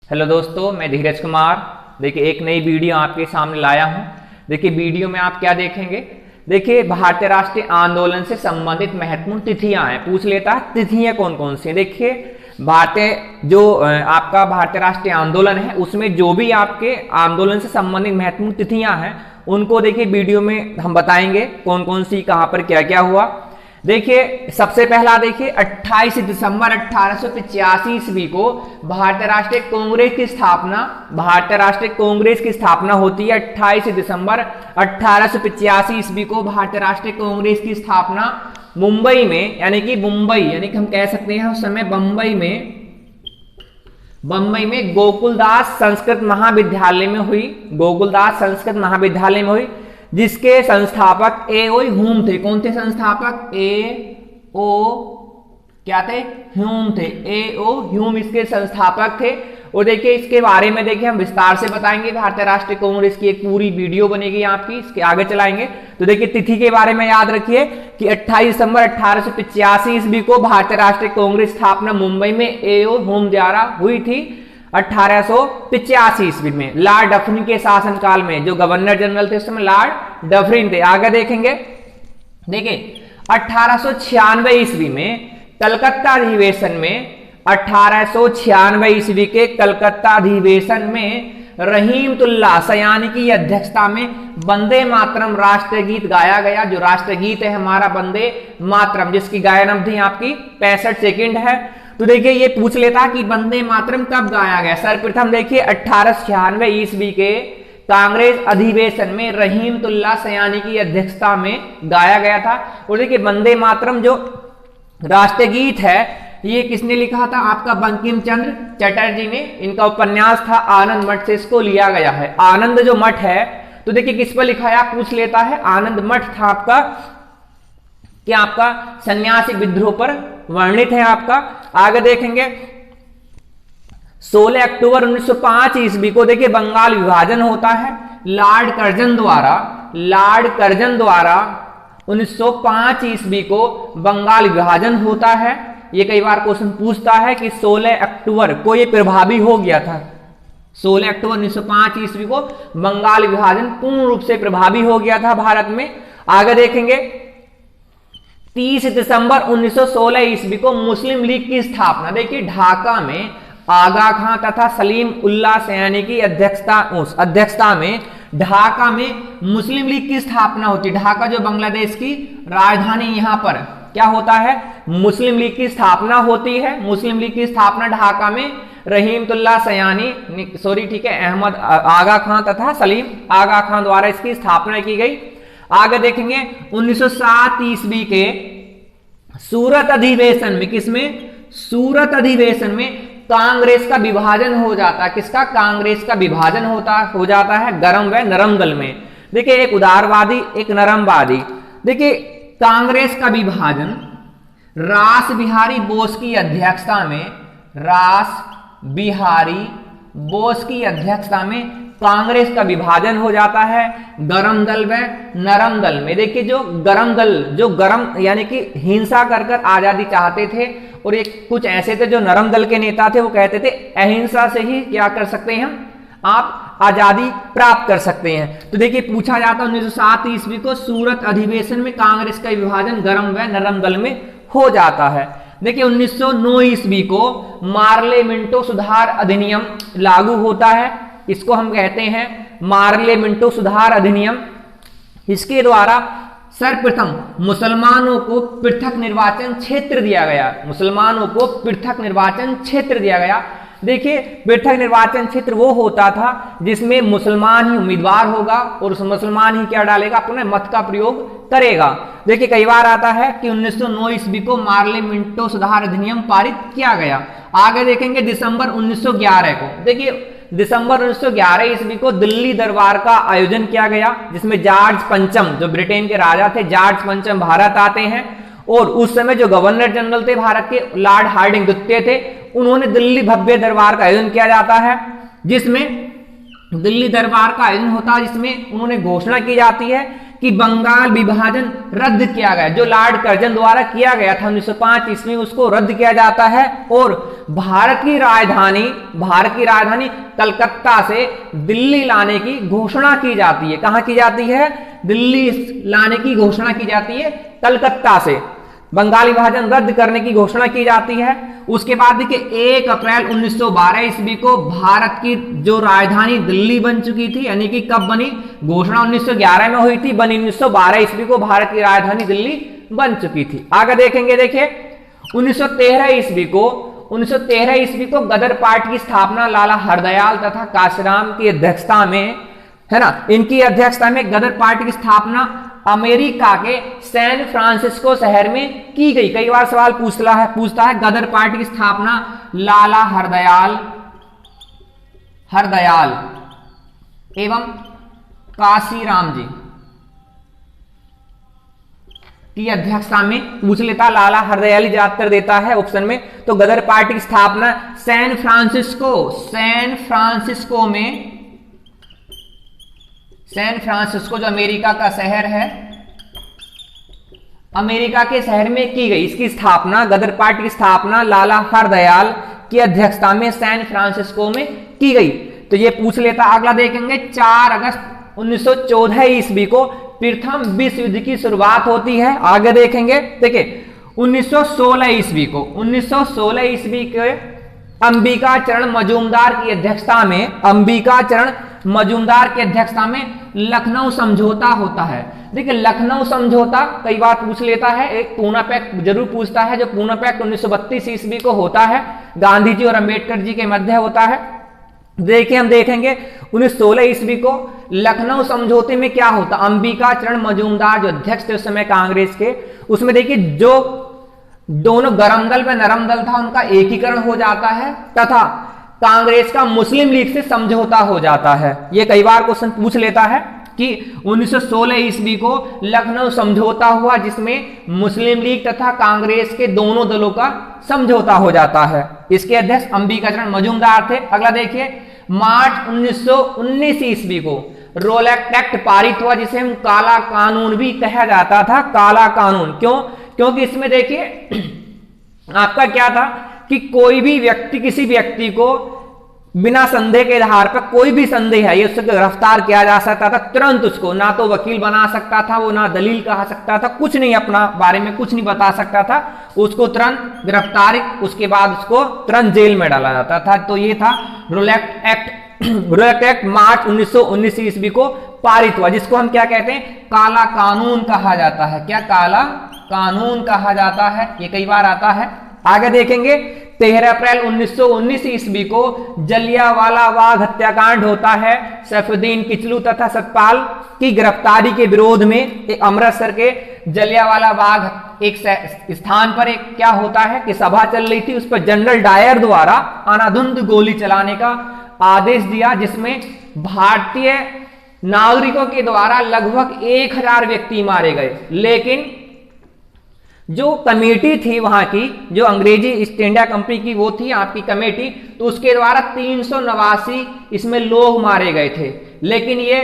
Hello दोस्तों, मैं धीरज कुमार। देखिए, एक नई वीडियो आपके सामने लाया हूं। देखिए, वीडियो में आप क्या देखेंगे। देखिए, भारतीय राष्ट्रीय आंदोलन से संबंधित महत्वपूर्ण तिथियां हैं। पूछ लेता है तिथियां कौन कौन सी हैं। देखिए, आपका भारतीय राष्ट्रीय आंदोलन है, उसमें जो भी आपके आंदोलन से संबंधित महत्वपूर्ण तिथियां हैं उनको देखिए वीडियो में हम बताएंगे कौन कौन सी, कहां पर क्या क्या हुआ। देखिए, सबसे पहला देखिए 28 दिसंबर 1885 ईस्वी को भारतीय राष्ट्रीय कांग्रेस की स्थापना होती है। 28 दिसंबर 1885 ईस्वी को भारतीय राष्ट्रीय कांग्रेस की स्थापना मुंबई में, यानी कि हम कह सकते हैं उस समय बंबई में गोकुलदास संस्कृत महाविद्यालय में हुई, जिसके संस्थापक ए.ओ. ह्यूम थे। कौन थे संस्थापक? ए.ओ. ह्यूम इसके संस्थापक थे। और देखिए, इसके बारे में देखिए हम विस्तार से बताएंगे। भारतीय राष्ट्रीय कांग्रेस की एक पूरी वीडियो बनेगी आपकी, इसके आगे चलाएंगे। तो देखिए, तिथि के बारे में याद रखिए कि 28 दिसंबर 1885 ईस्वी को भारतीय राष्ट्रीय कांग्रेस स्थापना मुंबई में ए.ओ. ह्यूम द्वारा हुई थी। 1885 ईस्वी में लॉर्ड डफरिन के शासनकाल में जो गवर्नर जनरल थे उस समय लॉर्ड डफरिन थे। आगे देखेंगे। देखिए, 1896 ईस्वी में कलकत्ता अधिवेशन में 1896 ईस्वी के कलकत्ता अधिवेशन में रहीमतुल्लाह सयानी की अध्यक्षता में वंदे मातरम राष्ट्रीय गीत गाया गया। जो राष्ट्रीय गीत है हमारा वंदे मातरम, जिसकी गायन अवधि आपकी 65 सेकंड है। तो देखिए, ये पूछ लेता कि वंदे मातरम कब गाया गया। सर्वप्रथम देखिए 1896 ईस्वी के कांग्रेस अधिवेशन में रहीमतुल्लाह सयानी की अध्यक्षता में गाया गया था। और देखिए, वंदे मातरम जो राष्ट्रीय गीत है ये किसने लिखा था? आपका बंकिम चंद्र चटर्जी ने। इनका उपन्यास था आनंद मठ से इसको लिया गया है। आनंद जो मठ है, तो देखिए किस पर लिखा है, आप पूछ लेता है। आनंद मठ था आपका सन्यासी विद्रोह पर वर्णित है आपका। आगे देखेंगे, 16 अक्टूबर 1905 ईस्वी को देखिए बंगाल विभाजन होता है लॉर्ड कर्जन द्वारा 1905 ईस्वी को बंगाल विभाजन होता है। ये कई बार क्वेश्चन पूछता है कि 16 अक्टूबर को ये प्रभावी हो गया था। 16 अक्टूबर 1905 ईस्वी को बंगाल विभाजन पूर्ण रूप से प्रभावी हो गया था भारत में। आगे देखेंगे, 30 दिसंबर 1916 ईस्वी को मुस्लिम लीग की स्थापना। देखिए, ढाका में आगा खां तथा सलीम उल्लाह सयानी की अध्यक्षता में ढाका में मुस्लिम लीग की स्थापना होती है। ढाका जो बांग्लादेश की राजधानी, यहां पर क्या होता है? मुस्लिम लीग की स्थापना होती है। मुस्लिम लीग की स्थापना ढाका में रहीमतुल्लाह सयानी अहमद आगा खां तथा सलीम आगा खां द्वारा इसकी स्थापना की गई। आगे देखेंगे, 1907 ईस्वी के सूरत अधिवेशन में कांग्रेस का विभाजन हो जाता है। किसका? कांग्रेस का विभाजन हो जाता है गरम व नरम दल में। देखिए, एक उदारवादी, एक नरमवादी। देखिए, कांग्रेस का विभाजन रास बिहारी बोस की अध्यक्षता में कांग्रेस का विभाजन हो जाता है गरम दल व नरम दल में। देखिए, जो गरम यानी कि हिंसा कर आजादी चाहते थे, और एक कुछ ऐसे थे जो नरम दल के नेता थे, वो कहते थे अहिंसा से ही क्या कर सकते हैं आप आजादी प्राप्त कर सकते हैं। तो देखिए, पूछा जाता 1907 ईस्वी को सूरत अधिवेशन में कांग्रेस का विभाजन गरम व नरम दल में हो जाता है। देखिए, 1909 ईस्वी को मार्ले मिंटो सुधार अधिनियम लागू होता है। इसको हम कहते हैं मार्ले मिंटो सुधार अधिनियम। इसके द्वारा सर्वप्रथम मुसलमानों को पृथक निर्वाचन क्षेत्र दिया गया। देखिए, पृथक निर्वाचन क्षेत्र वो होता था जिसमें मुसलमान ही उम्मीदवार होगा और उस मुसलमान ही क्या डालेगा, अपने मत का प्रयोग करेगा। देखिए, कई बार आता है कि 1909 ईस्वी को मार्ले मिंटो सुधार अधिनियम पारित किया गया। आगे देखेंगे, दिसंबर 1911 को। देखिए, दिसंबर 1911 ईस्वी को दिल्ली दरबार का आयोजन किया गया, जिसमें जॉर्ज पंचम जो ब्रिटेन के राजा थे, जॉर्ज पंचम भारत आते हैं। और उस समय जो गवर्नर जनरल थे भारत के, लॉर्ड हार्डिंग द्वितीय थे, उन्होंने दिल्ली भव्य दरबार का आयोजन किया जाता है, जिसमें उन्होंने घोषणा की जाती है कि बंगाल विभाजन रद्द किया गया, जो लॉर्ड कर्जन द्वारा किया गया था 1905 ईस्वी में, उसको रद्द किया जाता है और भारत की राजधानी कलकत्ता से दिल्ली लाने की घोषणा की जाती है। कहां की जाती है? दिल्ली लाने की घोषणा की जाती है, कलकत्ता से बंगाल विभाजन रद्द करने की घोषणा की जाती है। उसके बाद देखिए 1 अप्रैल 1912 ईस्वी को भारत की जो राजधानी दिल्ली बन चुकी थी, यानी कि कब बनी? घोषणा 1911 में हुई थी, बनी 1912 ईस्वी को भारत की राजधानी दिल्ली बन चुकी थी। आगे देखेंगे, देखिए 1913 ईस्वी को गदर पार्टी की स्थापना लाला हरदयाल तथा काशीराम की अध्यक्षता में, है ना, इनकी अध्यक्षता में गदर पार्टी की स्थापना अमेरिका के सैन फ्रांसिस्को शहर में की गई। कई बार सवाल पूछता है गदर पार्टी की स्थापना लाला हरदयाल एवं काशीराम जी की अध्यक्षता में पूछ लेता, लाला हरदयाल ज्यादातर देता है ऑप्शन में। तो गदर पार्टी की स्थापना सैन फ्रांसिस्को जो अमेरिका का शहर है, अमेरिका के शहर में की गई। इसकी स्थापना, गदर पार्टी की स्थापना लाला हरदयाल की अध्यक्षता में सैन फ्रांसिस्को में की गई। तो ये पूछ लेता। अगला देखेंगे 4 अगस्त 1914 ईस्वी को प्रथम विश्व युद्ध की शुरुआत होती है। आगे देखेंगे, देखिए 1916 ईस्वी के अंबिका चरण मजूमदार की अध्यक्षता में लखनऊ समझौता होता है। देखिए लखनऊ समझौता कई बार पूछ लेता है, एक पूना पैक्ट जरूर पूछता है, जो पूना पैक्ट 1932 ईस्वी को होता है, गांधी जी और अंबेडकर जी के मध्य होता है। देखिए हम देखेंगे 1916 ईस्वी को लखनऊ समझौते में क्या होता, अंबिका चरण मजूमदार जो अध्यक्ष थे उस समय कांग्रेस के, उसमें देखिए जो दोनों गरम दल व नरम दल था उनका एकीकरण हो जाता है तथा कांग्रेस का मुस्लिम लीग से समझौता हो जाता है। यह कई बार क्वेश्चन पूछ लेता है कि 1916 ईस्वी को लखनऊ समझौता हुआ जिसमें मुस्लिम लीग तथा कांग्रेस के दोनों दलों का समझौता हो जाता है। इसके अध्यक्ष अंबिका चरण मजूमदार थे। अगला देखिए मार्च 1919 ईस्वी को रोलैक्ट एक्ट पारित हुआ, जिसे हम काला कानून भी कहा जाता था। काला कानून क्यों? क्योंकि इसमें देखिए आपका क्या था कि कोई भी व्यक्ति, किसी व्यक्ति को बिना संदेह के आधार पर, कोई भी संदेह है ये उससे गिरफ्तार किया जा सकता था तुरंत। उसको ना तो वकील बना सकता था, वो ना दलील कहा सकता था, कुछ नहीं, अपना बारे में कुछ नहीं बता सकता था, उसको तुरंत गिरफ्तारी, उसके बाद उसको तुरंत जेल में डाला जाता था। तो ये था रोलैक्ट एक्ट मार्च 1919 ईस्वी को पारित हुआ, जिसको हम क्या कहते हैं, काला कानून कहा जाता है। क्या? काला कानून कहा जाता है। ये कई बार आता है। आगे देखेंगे 13 अप्रैल 1919 ईस्वी को जलियांवाला बाग हत्याकांड होता है। सैफुद्दीन किचलू तथा सतपाल की गिरफ्तारी के विरोध में एक अमृतसर के जलियांवाला बाग एक स्थान पर एक क्या होता है कि सभा चल रही थी, उस पर जनरल डायर द्वारा अंधाधुंध गोली चलाने का आदेश दिया, जिसमें भारतीय नागरिकों के द्वारा लगभग 1000 व्यक्ति मारे गए। लेकिन जो कमेटी थी वहां की, जो अंग्रेजी ईस्ट इंडिया कंपनी की वो थी आपकी कमेटी, तो उसके द्वारा 389 इसमें लोग मारे गए थे। लेकिन ये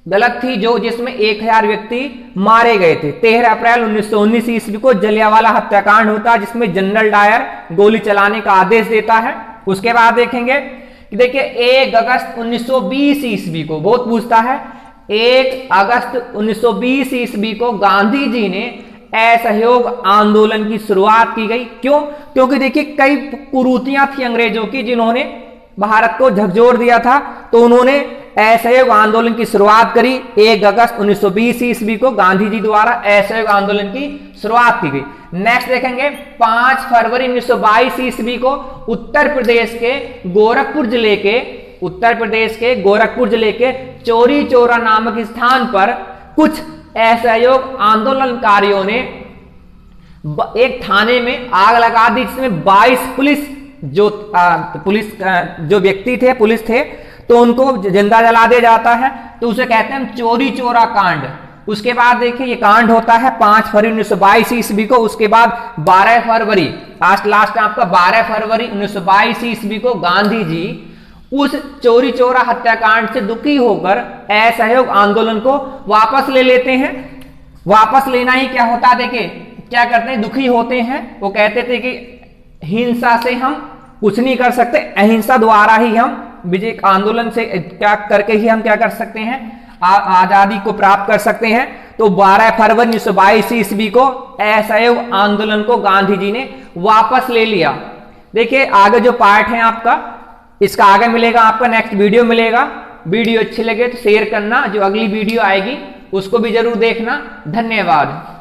गलत थी, जो जिसमें 1000 व्यक्ति मारे गए थे। 13 अप्रैल 1919 ईस्वी को जलियांवाला हत्याकांड होता है, जिसमें जनरल डायर गोली चलाने का आदेश देता है। उसके बाद देखेंगे कि देखिए 1 अगस्त 1920 ईस्वी को, बहुत पूछता है, 1 अगस्त 1920 ईस्वी को गांधी जी ने असहयोग आंदोलन की शुरुआत की गई। क्यों? क्योंकि देखिए कई कुरीतियां थी अंग्रेजों की जिन्होंने भारत को झकझोर दिया था, तो उन्होंने असहयोग आंदोलन की शुरुआत करी। 1 अगस्त 1920 ईस्वी को गांधी जी द्वारा असहयोग आंदोलन की शुरुआत की गई। नेक्स्ट देखेंगे 5 फरवरी 1922 ईस्वी को उत्तर प्रदेश के गोरखपुर जिले के चौरी चौरा नामक स्थान पर कुछ असहयोग आंदोलनकारियों ने एक थाने में आग लगा दी, जिसमें 22 जो व्यक्ति थे, पुलिस थे, तो उनको जिंदा जला दिया जाता है। तो उसे कहते हैं हम चौरी चौरा कांड। उसके बाद देखिए ये कांड होता है 5 फरवरी 1922 ईस्वी को। उसके बाद 12 फरवरी, लास्ट आपका 12 फरवरी 1922 ईस्वी को गांधी जी उस चोरी चोरा हत्याकांड से दुखी होकर असहयोग आंदोलन को वापस ले लेते हैं। वापस लेना ही क्या होता है, देखिए क्या करते हैं, दुखी होते हैं। वो कहते थे कि हिंसा से हम कुछ नहीं कर सकते, अहिंसा द्वारा ही हम विजय आंदोलन से क्या करके ही हम क्या कर सकते हैं, आजादी को प्राप्त कर सकते हैं। तो 12 फरवरी 1922 ईस्वी को असहयोग आंदोलन को गांधी जी ने वापस ले लिया। देखिए आगे जो पार्ट है आपका, इसका आगे मिलेगा आपका, नेक्स्ट वीडियो मिलेगा। वीडियो अच्छी लगे तो शेयर करना, जो अगली वीडियो आएगी उसको भी जरूर देखना। धन्यवाद।